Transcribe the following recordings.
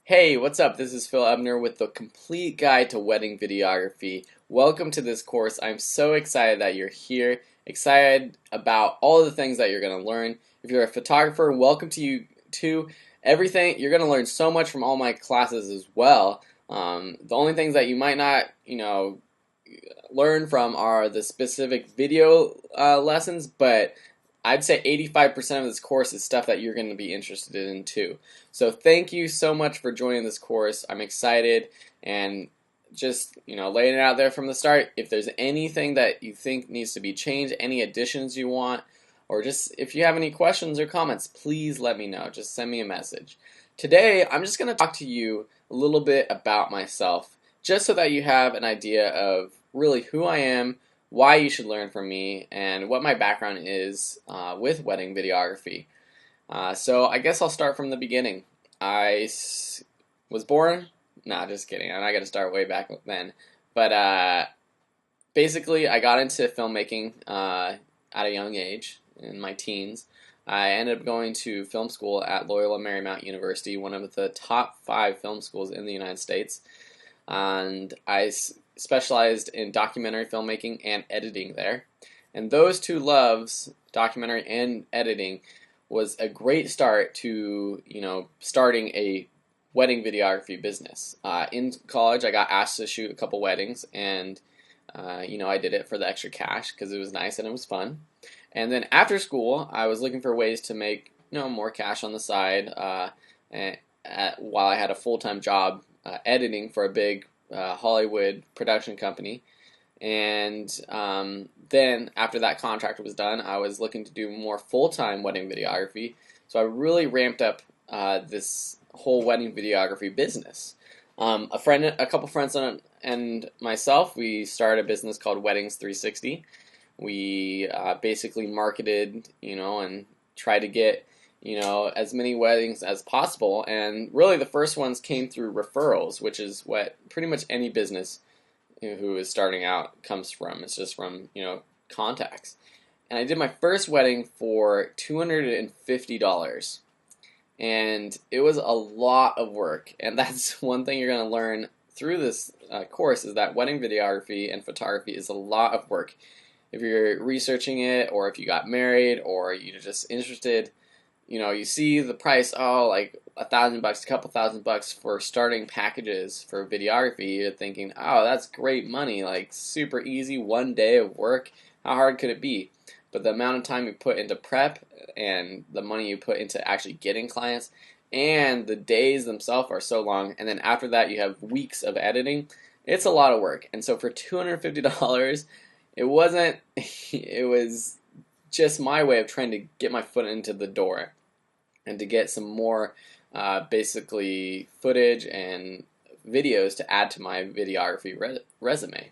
Hey, what's up? This is Phil Ebner with the complete guide to wedding videography. Welcome to this course. I'm so excited that you're here, excited about all the things that you're going to learn. If you're a photographer, welcome to you to everything. You're going to learn so much from all my classes as well. The only things that you might not, learn from are the specific video lessons, but I'd say 85% of this course is stuff that you're going to be interested in too. So thank you so much for joining this course. I'm excited and just, laying it out there from the start. If there's anything that you think needs to be changed, any additions you want, or just if you have any questions or comments, please let me know. Just send me a message. Today, I'm just going to talk to you a little bit about myself, just so that you have an idea of really who I am, why you should learn from me, and what my background is with wedding videography. So I guess I'll start from the beginning. Was born, nah, just kidding. I'm not going to start way back then. But basically, I got into filmmaking at a young age, in my teens. I ended up going to film school at Loyola Marymount University, one of the top 5 film schools in the United States. And I specialized in documentary filmmaking and editing there. And those two loves, documentary and editing, was a great start to, starting a wedding videography business. In college, I got asked to shoot a couple weddings, and I did it for the extra cash because it was nice and it was fun. And then after school, I was looking for ways to make more cash on the side, while I had a full-time job editing for a big Hollywood production company. And then after that contract was done, I was looking to do more full-time wedding videography. So I really ramped up this whole wedding videography business. A couple friends and myself, we started a business called Weddings 360. We basically marketed, and tried to get as many weddings as possible. And really the first ones came through referrals, which is what pretty much any business who is starting out comes from. It's just from, contacts. And I did my first wedding for $250. And it was a lot of work. And that's one thing you're going to learn through this course, is that wedding videography and photography is a lot of work. If you're researching it, or if you got married, or you're just interested, you see the price, like $1,000, a couple $1,000 for starting packages for videography. You're thinking, that's great money, like super easy, one day of work. How hard could it be? But the amount of time you put into prep, and the money you put into actually getting clients, and the days themselves are so long. And then after that, you have weeks of editing. It's a lot of work. And so for $250, it wasn't, it was just my way of trying to get my foot into the door and to get some more basically footage and videos to add to my videography resume.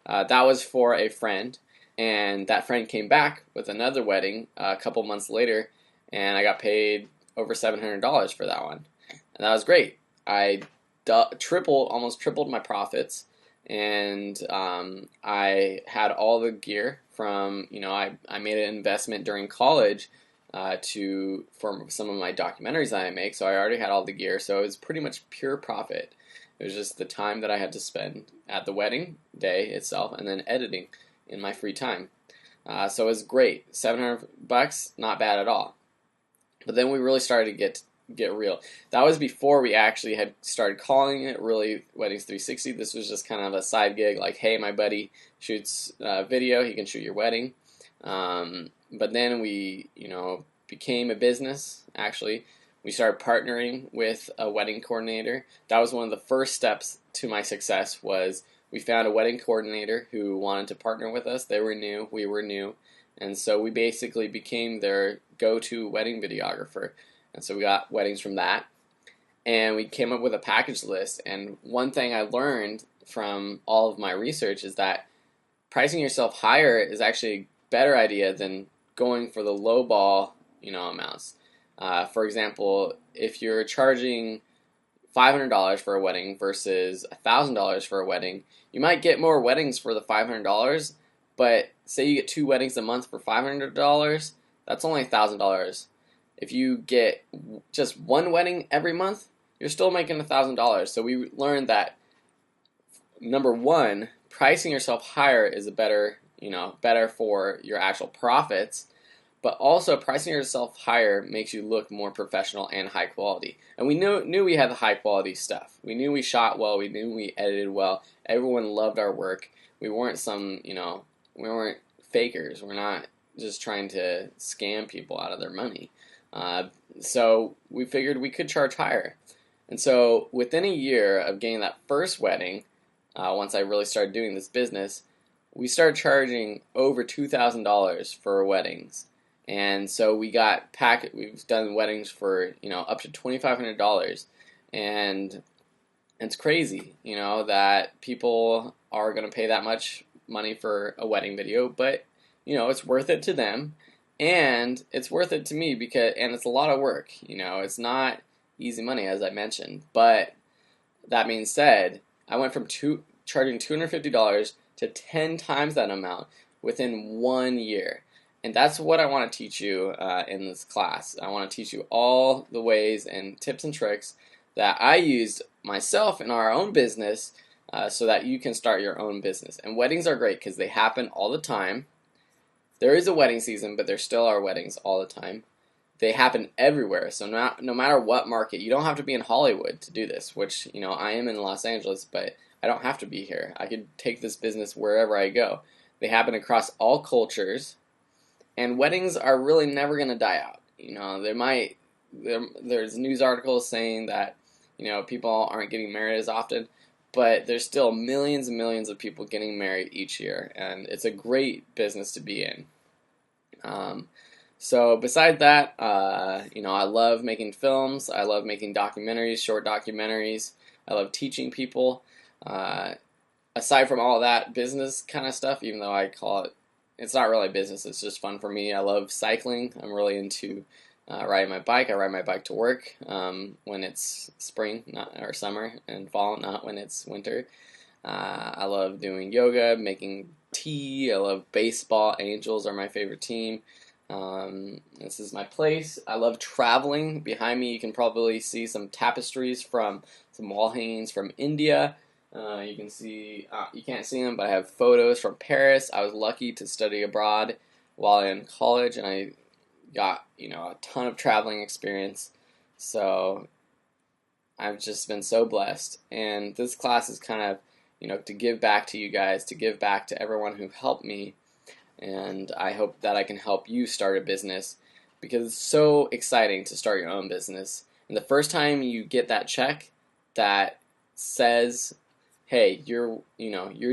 That was for a friend, and that friend came back with another wedding a couple months later, and I got paid over $700 for that one. And that was great. I almost tripled my profits, and I had all the gear from, I made an investment during college for some of my documentaries that I make, so I already had all the gear, so it was pretty much pure profit. It was just the time that I had to spend at the wedding day itself, and then editing in my free time. So it was great. $700, not bad at all. But then we really started to get real. That was before we actually had started calling it really Weddings 360. This was just kind of a side gig, like, hey, my buddy shoots video, he can shoot your wedding. But then we, became a business, actually. We started partnering with a wedding coordinator. That was one of the first steps to my success. Was we found a wedding coordinator who wanted to partner with us. They were new, we were new. And so we basically became their go-to wedding videographer. And so we got weddings from that, and we came up with a package list. And one thing I learned from all of my research is that pricing yourself higher is actually a better idea than going for the low ball, amounts. For example, if you're charging $500 for a wedding versus $1,000 for a wedding, you might get more weddings for the $500, but say you get 2 weddings a month for $500, that's only $1,000. If you get just one wedding every month, you're still making $1,000. So we learned that number one, pricing yourself higher is a better for your actual profits, but also pricing yourself higher makes you look more professional and high quality. And we knew we had the high quality stuff. We knew we shot well. We knew we edited well. Everyone loved our work. We weren't we weren't fakers. We're not just trying to scam people out of their money. So we figured we could charge higher. And so within a year of getting that first wedding, once I really started doing this business, we started charging over $2,000 for weddings. And so we've done weddings for, up to $2,500. And it's crazy, that people are going to pay that much money for a wedding video, but, it's worth it to them. And it's worth it to me and it's a lot of work, it's not easy money, as I mentioned. But that being said, I went from charging $250 to 10 times that amount within 1 year. And that's what I want to teach you in this class. I want to teach you all the ways and tips and tricks that I used myself in our own business so that you can start your own business. And weddings are great because they happen all the time. There is a wedding season, but there still are weddings all the time. They happen everywhere, so no matter what market, you don't have to be in Hollywood to do this, which, I am in Los Angeles, but I don't have to be here. I could take this business wherever I go. They happen across all cultures, and weddings are really never going to die out. There's news articles saying that, people aren't getting married as often, but there's still millions and millions of people getting married each year, and it's a great business to be in. So besides that, I love making films. I love making documentaries, short documentaries. I love teaching people. Aside from all that business kind of stuff, even though I call it's not really business, it's just fun for me. I love cycling. I'm really into riding my bike. I ride my bike to work when it's spring or summer, and fall, not when it's winter. I love doing yoga, making tea. I love baseball. Angels are my favorite team. This is my place. I love traveling. Behind me you can probably see some tapestries from some wall hangings from India. You can see, you can't see them, but I have photos from Paris. I was lucky to study abroad while in college, and I got, a ton of traveling experience. So I've just been so blessed. And this class is kind of, to give back to you guys, to give back to everyone who helped me. And I hope that I can help you start a business, because it's so exciting to start your own business. And the first time you get that check that says, hey, you're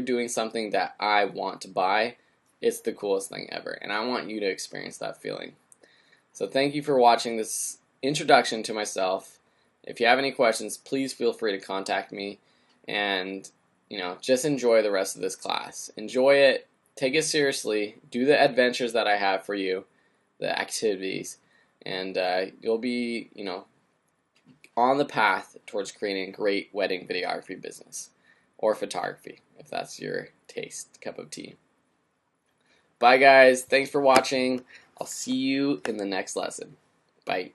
doing something that I want to buy, it's the coolest thing ever. And I want you to experience that feeling. So thank you for watching this introduction to myself. If you have any questions, please feel free to contact me. And, just enjoy the rest of this class. Enjoy it. Take it seriously. Do the adventures that I have for you, the activities, and you'll be, on the path towards creating a great wedding videography business, or photography, if that's your taste, cup of tea. Bye, guys. Thanks for watching. I'll see you in the next lesson. Bye.